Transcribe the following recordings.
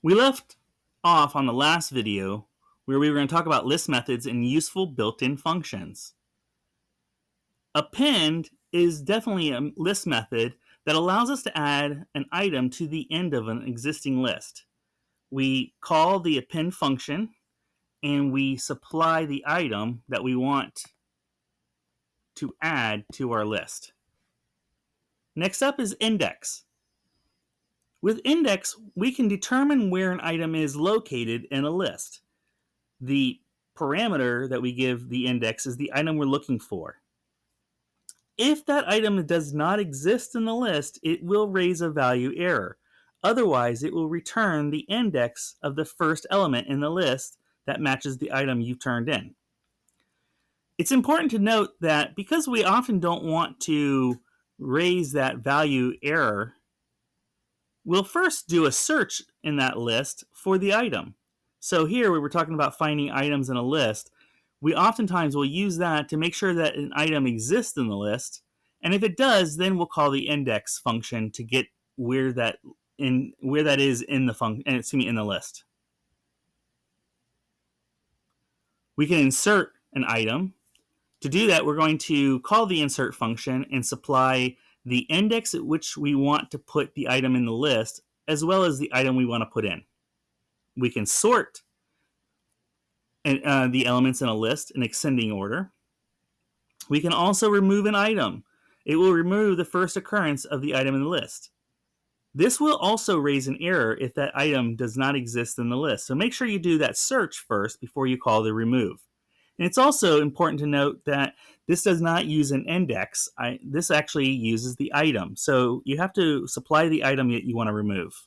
We left off on the last video where we were going to talk about list methods and useful built-in functions. Append is definitely a list method that allows us to add an item to the end of an existing list. We call the append function and we supply the item that we want to add to our list. Next up is index. With index, we can determine where an item is located in a list. The parameter that we give the index is the item we're looking for. If that item does not exist in the list, it will raise a value error. Otherwise, it will return the index of the first element in the list that matches the item you turned in. It's important to note that because we often don't want to raise that value error, we'll first do a search in that list for the item. So here we were talking about finding items in a list. We oftentimes will use that to make sure that an item exists in the list. And if it does, then we'll call the index function to get where that is in the list. We can insert an item. To do that, we're going to call the insert function and supply the index at which we want to put the item in the list, as well as the item we want to put in. We can sort the elements in a list in ascending order. We can also remove an item. It will remove the first occurrence of the item in the list. This will also raise an error if that item does not exist in the list. So make sure you do that search first before you call the remove. And it's also important to note that this does not use an index. This actually uses the item. So you have to supply the item that you want to remove.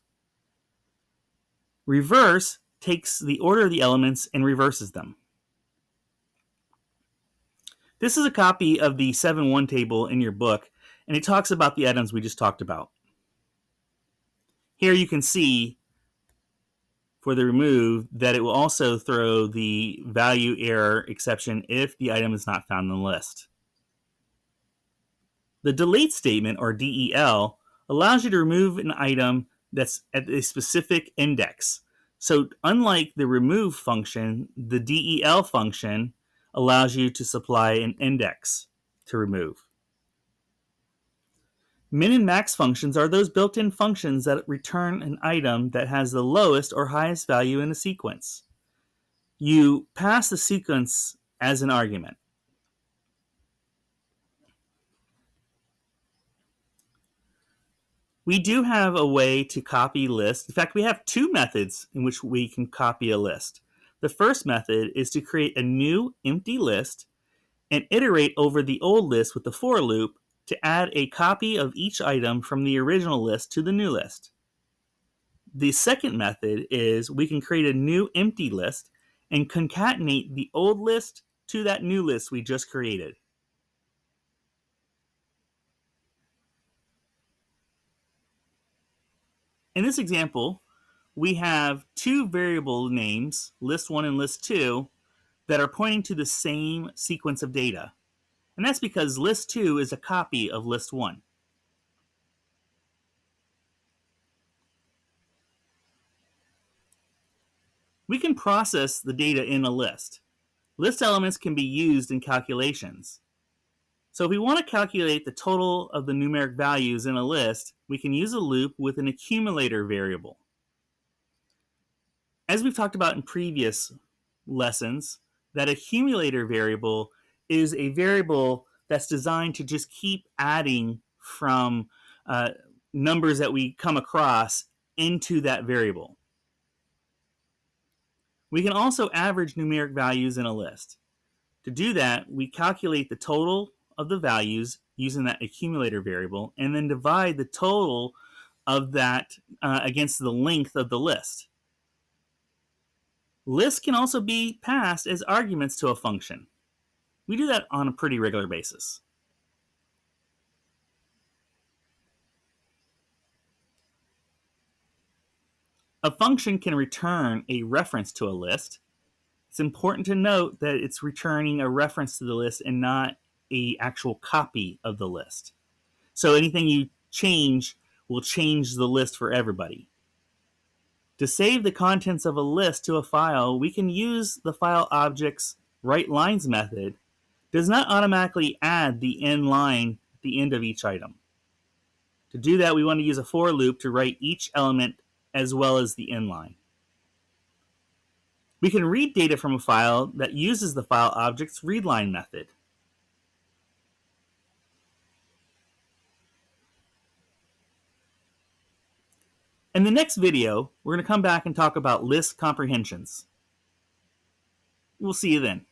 Reverse takes the order of the elements and reverses them. This is a copy of the 7.1 table in your book, and it talks about the items we just talked about. Here you can see for the remove that it will also throw the value error exception if the item is not found in the list. The delete statement, or DEL, allows you to remove an item that's at a specific index. So unlike the remove function, the DEL function allows you to supply an index to remove. Min and max functions are those built-in functions that return an item that has the lowest or highest value in a sequence. You pass the sequence as an argument. We do have a way to copy lists. In fact, we have two methods in which we can copy a list. The first method is to create a new empty list and iterate over the old list with the for loop to add a copy of each item from the original list to the new list. The second method is we can create a new empty list and concatenate the old list to that new list we just created. In this example, we have two variable names, list1 and list2, that are pointing to the same sequence of data. And that's because list2 is a copy of list1. We can process the data in a list. List elements can be used in calculations. So if we want to calculate the total of the numeric values in a list, we can use a loop with an accumulator variable. As we've talked about in previous lessons, that accumulator variable is a variable that's designed to just keep adding from numbers that we come across into that variable. We can also average numeric values in a list. To do that, we calculate the total of the values using that accumulator variable and then divide the total of that against the length of the list. Lists can also be passed as arguments to a function. We do that on a pretty regular basis. A function can return a reference to a list. It's important to note that it's returning a reference to the list and not an actual copy of the list. So anything you change will change the list for everybody. To save the contents of a list to a file, we can use the file object's writeLines method. It does not automatically add the end line at the end of each item. To do that, we want to use a for loop to write each element as well as the end line. We can read data from a file that uses the file object's readLine method. In the next video, we're going to come back and talk about list comprehensions. We'll see you then.